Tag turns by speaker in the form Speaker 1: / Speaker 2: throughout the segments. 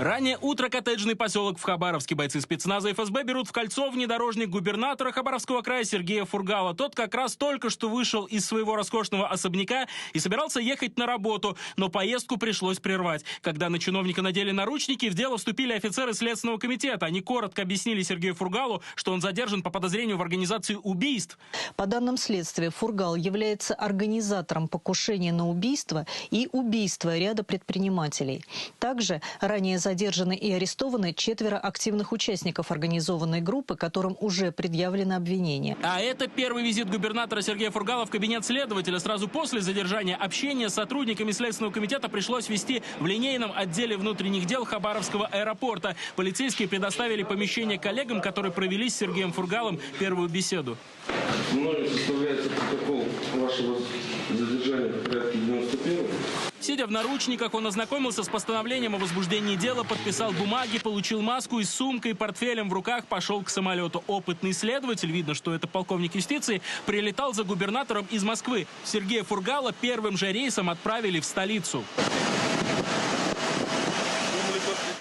Speaker 1: Раннее утро, коттеджный поселок в Хабаровске. Бойцы спецназа ФСБ берут в кольцо внедорожник губернатора Хабаровского края Сергея Фургала. Тот как раз только что вышел из своего роскошного особняка и собирался ехать на работу, но поездку пришлось прервать. Когда на чиновника надели наручники, в дело вступили офицеры Следственного комитета. Они коротко объяснили Сергею Фургалу, что он задержан по подозрению в организации убийств.
Speaker 2: По данным следствия, Фургал является организатором покушения на убийство и убийства ряда предпринимателей. Также ранее задержаны и арестованы 4 активных участников организованной группы, которым уже предъявлено обвинение.
Speaker 1: А это первый визит губернатора Сергея Фургала в кабинет следователя. Сразу после задержания общение с сотрудниками Следственного комитета пришлось вести в линейном отделе внутренних дел Хабаровского аэропорта. Полицейские предоставили помещение коллегам, которые провели с Сергеем Фургалом первую беседу.
Speaker 3: Мною составляется протокол вашего задержания в порядке 91.
Speaker 1: Сидя в наручниках, он ознакомился с постановлением о возбуждении дела, подписал бумаги, получил маску и с сумкой, портфелем в руках пошел к самолету. Опытный следователь, видно, что это полковник юстиции, прилетал за губернатором из Москвы. Сергея Фургала первым же рейсом отправили в столицу.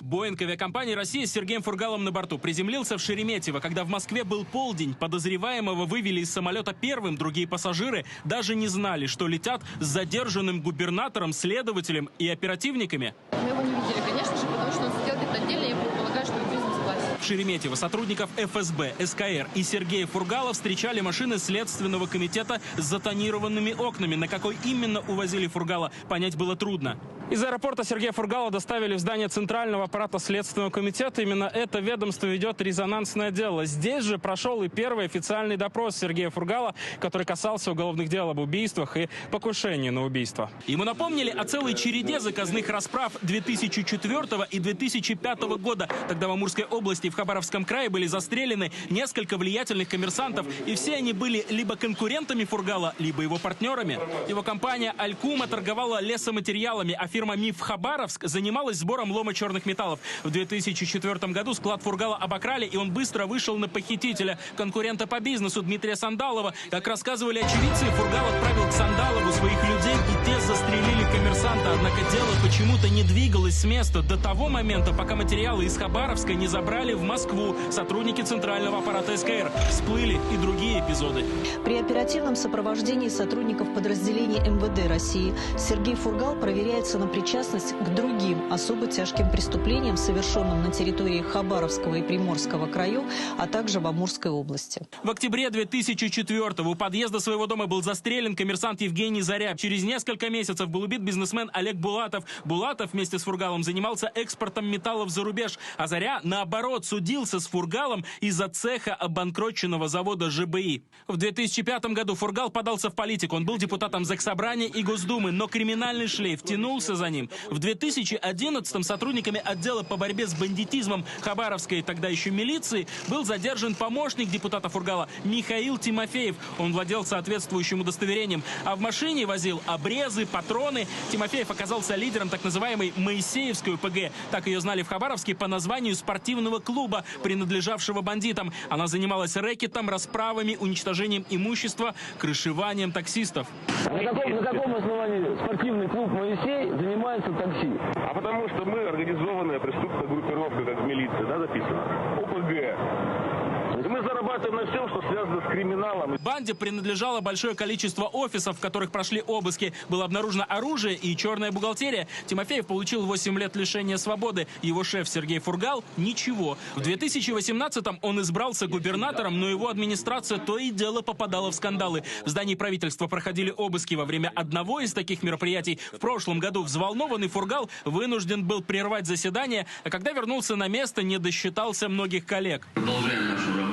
Speaker 1: Боинг авиакомпании «Россия» с Сергеем Фургалом на борту приземлился в Шереметьево. Когда в Москве был полдень, подозреваемого вывели из самолета первым. Другие пассажиры даже не знали, что летят с задержанным губернатором, следователем и оперативниками.
Speaker 4: Мы его не видели, конечно же, потому что он сидел где-то отдельно, я предполагаю, что в бизнес-классе.
Speaker 1: В Шереметьево сотрудников ФСБ, СКР и Сергея Фургала встречали машины Следственного комитета с затонированными окнами. На какой именно увозили Фургала, понять было трудно. Из аэропорта Сергея Фургала доставили в здание Центрального аппарата Следственного комитета. Именно это ведомство ведет резонансное дело. Здесь же прошел и первый официальный допрос Сергея Фургала, который касался уголовных дел об убийствах и покушении на убийство. Ему напомнили о целой череде заказных расправ 2004 и 2005 года. Тогда в Амурской области и в Хабаровском крае были застрелены несколько влиятельных коммерсантов. И все они были либо конкурентами Фургала, либо его партнерами. Его компания «Алькума» торговала лесоматериалами, а фирма «Миф Хабаровск» занималась сбором лома черных металлов. В 2004 году склад Фургала обокрали, и он быстро вышел на похитителя, конкурента по бизнесу Дмитрия Сандалова. Как рассказывали очевидцы, Фургал отправил к Сандалову своих людей, и те застрелили коммерсанта. Однако дело почему-то не двигалось с места до того момента, пока материалы из Хабаровска не забрали в Москву сотрудники Центрального аппарата СКР. Всплыли и другие эпизоды.
Speaker 2: При оперативном сопровождении сотрудников подразделений МВД России Сергей Фургал проверяется на причастность к другим особо тяжким преступлениям, совершенным на территории Хабаровского и Приморского краев, а также в Амурской области.
Speaker 1: В октябре 2004-го у подъезда своего дома был застрелен коммерсант Евгений Заря. Через несколько месяцев был убит бизнесмен Олег Булатов. Булатов вместе с Фургалом занимался экспортом металлов за рубеж, а Заря, наоборот, судился с Фургалом из-за цеха обанкроченного завода ЖБИ. В 2005 году Фургал подался в политику. Он был депутатом Заксобрания и Госдумы, но криминальный шлейф тянулся за ним. В 2011-м сотрудниками отдела по борьбе с бандитизмом Хабаровской, тогда еще милиции, был задержан помощник депутата Фургала Михаил Тимофеев. Он владел соответствующим удостоверением, а в машине возил обрезы, патроны. Тимофеев оказался лидером так называемой Моисеевской ОПГ. Так ее знали в Хабаровске по названию спортивного клуба, принадлежавшего бандитам. Она занималась рэкетом, расправами, уничтожением имущества, крышеванием таксистов.
Speaker 5: На каком основании спортивный клуб «Моисей» занимается такси?
Speaker 3: А потому что мы организованная преступная группировка, как в милиции, да, записано? ОПГ. Мы зарабатываем на всем, что связано с криминалом.
Speaker 1: Банде принадлежало большое количество офисов, в которых прошли обыски. Было обнаружено оружие и черная бухгалтерия. Тимофеев получил 8 лет лишения свободы. Его шеф Сергей Фургал – ничего. В 2018-м он избрался губернатором, но его администрация то и дело попадала в скандалы. В здании правительства проходили обыски. Во время одного из таких мероприятий в прошлом году взволнованный Фургал вынужден был прервать заседание, а когда вернулся на место, не досчитался многих коллег.
Speaker 6: Продолжаем нашу работу.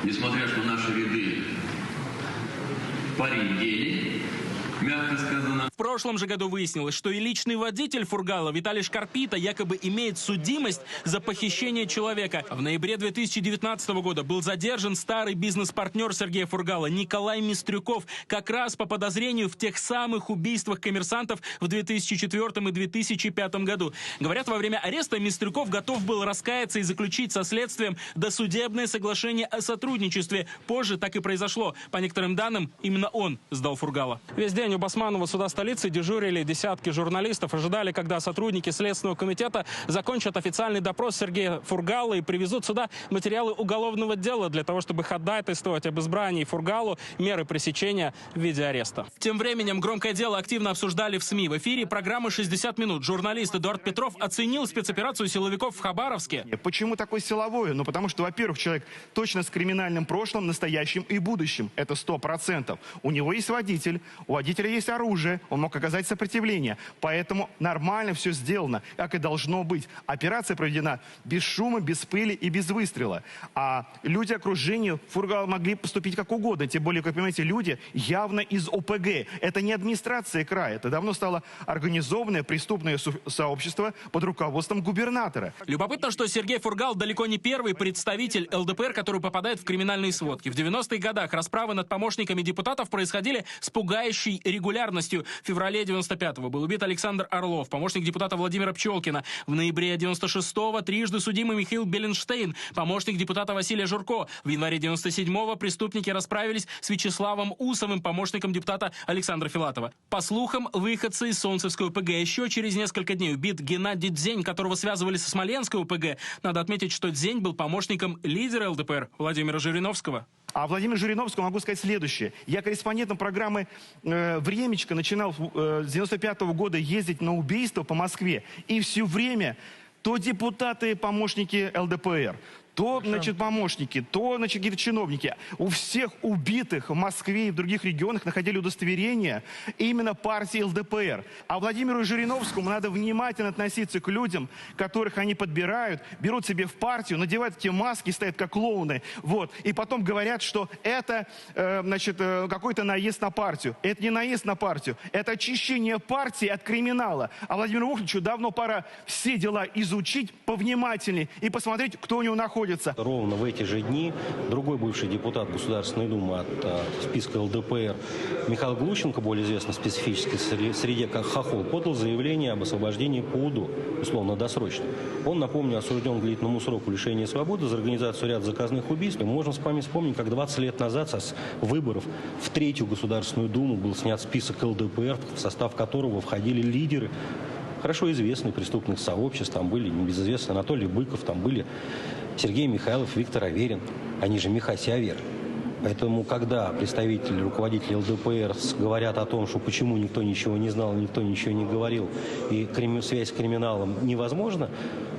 Speaker 6: Несмотря что наши ряды поредели, мягко сказано.
Speaker 1: В прошлом же году выяснилось, что и личный водитель Фургала Виталий Шкарпита якобы имеет судимость за похищение человека. В ноябре 2019 года был задержан старый бизнес-партнер Сергея Фургала Николай Мистрюков, как раз по подозрению в тех самых убийствах коммерсантов в 2004 и 2005 году. Говорят, во время ареста Мистрюков готов был раскаяться и заключить со следствием досудебное соглашение о сотрудничестве. Позже так и произошло. По некоторым данным, именно он сдал Фургала. Весь день Басманного суда столицы дежурили десятки журналистов, ожидали, когда сотрудники Следственного комитета закончат официальный допрос Сергея Фургала и привезут сюда материалы уголовного дела для того, чтобы ходатайствовать об избрании Фургалу меры пресечения в виде ареста. Тем временем громкое дело активно обсуждали в СМИ. В эфире программы «60 минут» журналист Эдуард Петров оценил спецоперацию силовиков в Хабаровске.
Speaker 7: Почему такой силовой? Ну, потому что, во-первых, человек точно с криминальным прошлым, настоящим и будущим. Это 100%. У него есть водитель, у водителя есть оружие, он мог оказать сопротивление. Поэтому нормально все сделано, как и должно быть. Операция проведена без шума, без пыли и без выстрела. А люди окружения Фургала могли поступить как угодно. Тем более, как понимаете, люди явно из ОПГ. Это не администрация края. Это давно стало организованное преступное сообщество под руководством губернатора.
Speaker 1: Любопытно, что Сергей Фургал далеко не первый представитель ЛДПР, который попадает в криминальные сводки. В 90-х годах расправы над помощниками депутатов происходили с пугающей регулярностью. В феврале 95-го был убит Александр Орлов, помощник депутата Владимира Пчелкина. В ноябре 96-го трижды судимый Михаил Беленштейн, помощник депутата Василия Журко. В январе 97-го преступники расправились с Вячеславом Усовым, помощником депутата Александра Филатова. По слухам, выходцы из Солнцевской ОПГ. Еще через несколько дней убит Геннадий Дзень, которого связывали со Смоленской ОПГ. Надо отметить, что Дзень был помощником лидера ЛДПР Владимира Жириновского.
Speaker 7: А Владимиру Жириновскому могу сказать следующее. Я корреспондентом программы «Времечко» начинал с 95-го года ездить на убийство по Москве. И все время то депутаты, помощники ЛДПР, то, значит, помощники, то, значит, какие-то чиновники. У всех убитых в Москве и в других регионах находили удостоверения именно партии ЛДПР. А Владимиру Жириновскому надо внимательно относиться к людям, которых они подбирают, берут себе в партию, надевают эти маски, стоят как клоуны, вот, и потом говорят, что это, значит, какой-то наезд на партию. Это не наезд на партию, это очищение партии от криминала. А Владимиру Владимировичу давно пора все дела изучить повнимательнее и посмотреть, кто у него находится.
Speaker 8: Ровно в эти же дни другой бывший депутат Государственной Думы от списка ЛДПР Михаил Глущенко, более известный в специфической среде как Хохол, подал заявление об освобождении по УДО, условно-досрочно. Он, напомню, осужден к длительному сроку лишения свободы за организацию ряда заказных убийств. И можно вспомнить, как 20 лет назад с выборов в Третью Государственную Думу был снят список ЛДПР, в состав которого входили лидеры хорошо известных преступных сообществ. Там были небезызвестный Анатолий Быков, там были Сергей Михайлов, Виктор Аверин, они же Михася Авер. Поэтому, когда представители, руководители ЛДПР говорят о том, что почему никто ничего не знал, никто ничего не говорил, и связь с криминалом невозможна,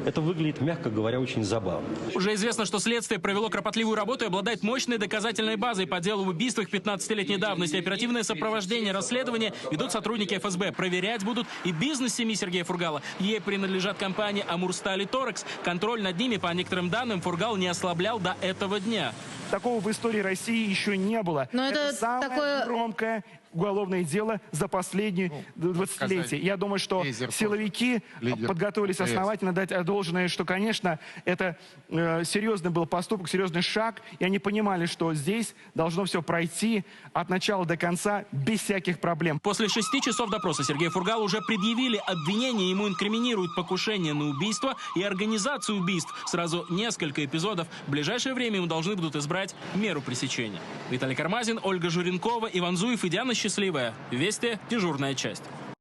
Speaker 8: это выглядит, мягко говоря, очень забавно.
Speaker 1: Уже известно, что следствие провело кропотливую работу и обладает мощной доказательной базой по делу об убийствах 15-летней давности. Оперативное сопровождение расследования ведут сотрудники ФСБ. Проверять будут и бизнес семьи Сергея Фургала. Ей принадлежат компании «Амурсталь» и «Торекс». Контроль над ними, по некоторым данным, Фургал не ослаблял до этого дня.
Speaker 7: Такого в истории России еще не было.
Speaker 9: Но это
Speaker 7: самое
Speaker 9: такое
Speaker 7: громкое уголовное дело за последние 20-летия. Я думаю, что силовики подготовились основательно, дать должное, что, конечно, это серьезный был поступок, серьезный шаг. И они понимали, что здесь должно все пройти от начала до конца без всяких проблем.
Speaker 1: После 6 часов допроса Сергею Фургалу уже предъявили обвинение. Ему инкриминируют покушение на убийство и организацию убийств. Сразу несколько эпизодов. В ближайшее время ему должны будут избрать меру пресечения. Виталий Кармазин, Ольга Журенкова, Иван Зуев и Диана Счастливая. Вести, дежурная часть.